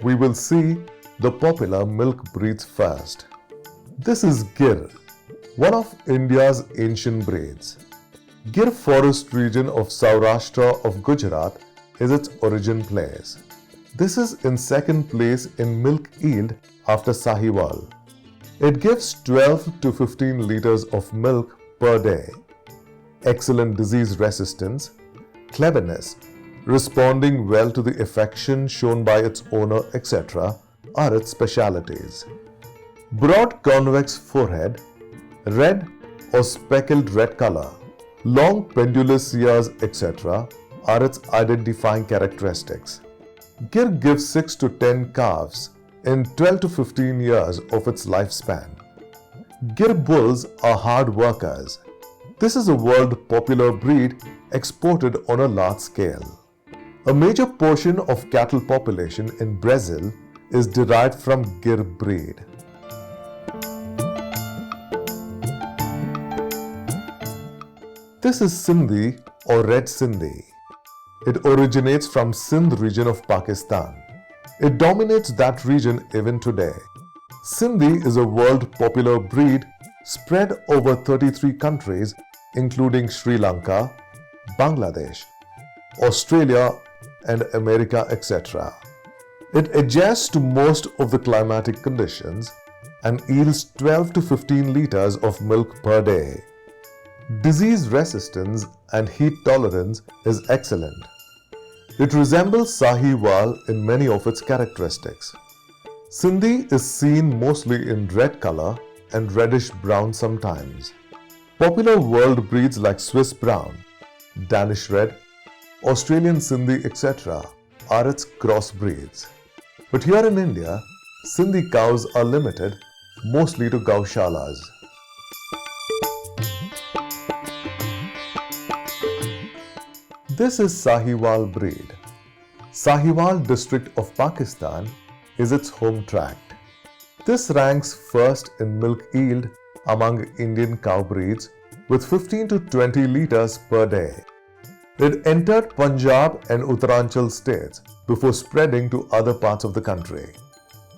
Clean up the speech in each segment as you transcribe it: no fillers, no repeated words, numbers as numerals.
we will see the popular milk breeds first. This is Gir, one of India's ancient breeds. Gir forest region of Saurashtra of Gujarat is its origin place. This is in second place in milk yield after Sahiwal. It gives 12 to 15 liters of milk per day. Excellent disease resistance, cleverness, responding well to the affection shown by its owner, etc. are its specialities. Broad convex forehead, red or speckled red color, long pendulous ears, etc. are its identifying characteristics. Gir gives 6 to 10 calves in 12 to 15 years of its lifespan. Gir bulls are hard workers. This is a world popular breed exported on a large scale. A major portion of cattle population in Brazil is derived from Gir breed. This is Sindhi or Red Sindhi. It originates from Sindh region of Pakistan. It dominates that region even today. Sindhi is a world popular breed spread over 33 countries including Sri Lanka, Bangladesh, Australia and America, etc. It adjusts to most of the climatic conditions and yields 12 to 15 liters of milk per day. Disease resistance and heat tolerance is excellent. It resembles Sahiwal in many of its characteristics. Sindhi is seen mostly in red color and reddish brown sometimes. Popular world breeds like Swiss Brown, Danish Red, Australian Sindhi, etc. are its crossbreeds. But here in India, Sindhi cows are limited mostly to gaushalas. This is Sahiwal breed. Sahiwal district of Pakistan is its home tract. This ranks first in milk yield among Indian cow breeds with 15 to 20 liters per day. It entered Punjab and Uttaranchal states before spreading to other parts of the country.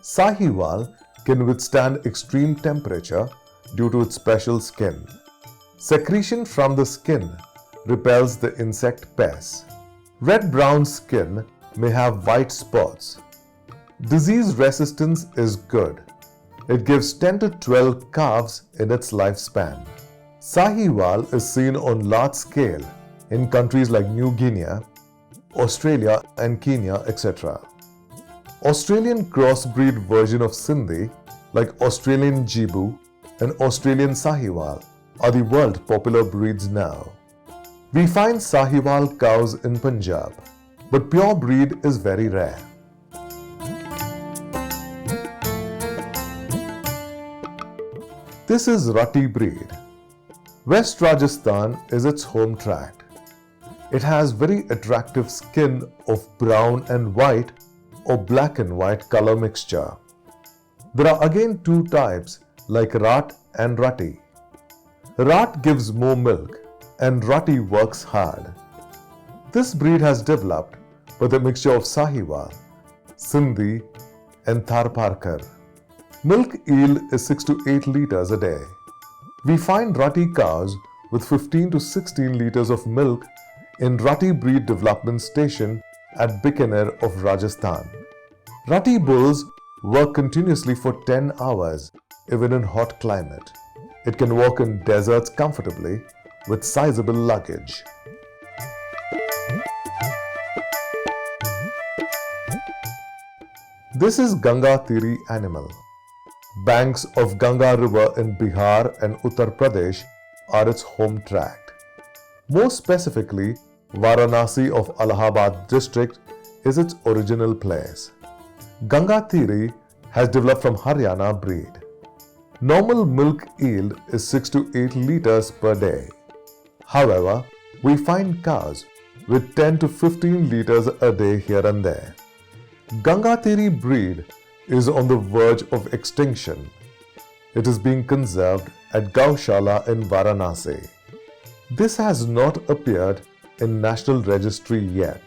Sahiwal can withstand extreme temperature due to its special skin. Secretion from the skin repels the insect pests. Red-brown skin may have white spots. Disease resistance is good. It gives 10 to 12 calves in its lifespan. Sahiwal is seen on large scale in countries like New Guinea, Australia and Kenya, etc. Australian crossbreed version of Sindhi like Australian Jebu and Australian Sahiwal are the world popular breeds now. We find Sahiwal cows in Punjab, but pure breed is very rare. This is Rati breed. West Rajasthan is its home tract. It has very attractive skin of brown and white or black and white color mixture. There are again two types like Rat and Rati. Rat gives more milk and Rati works hard. This breed has developed with a mixture of Sahiwal, Sindhi and Tharparkar. Milk yield is 6 to 8 liters a day. We find Rati cows with 15 to 16 liters of milk in Rati breed development station at Bikaner of Rajasthan. Rati bulls work continuously for 10 hours even in hot climate. It can walk in deserts comfortably with sizable luggage. This is Ganga Tiri animal. Banks of Ganga river in Bihar and Uttar Pradesh are its home tract. More specifically, Varanasi of Allahabad district is its original place. Ganga Tiri has developed from Haryana breed. Normal milk yield is 6 to 8 liters per day. However, we find cows with 10 to 15 liters a day here and there. Ganga Tiri breed is on the verge of extinction. It is being conserved at Gaushala in Varanasi. This has not appeared in National Registry yet.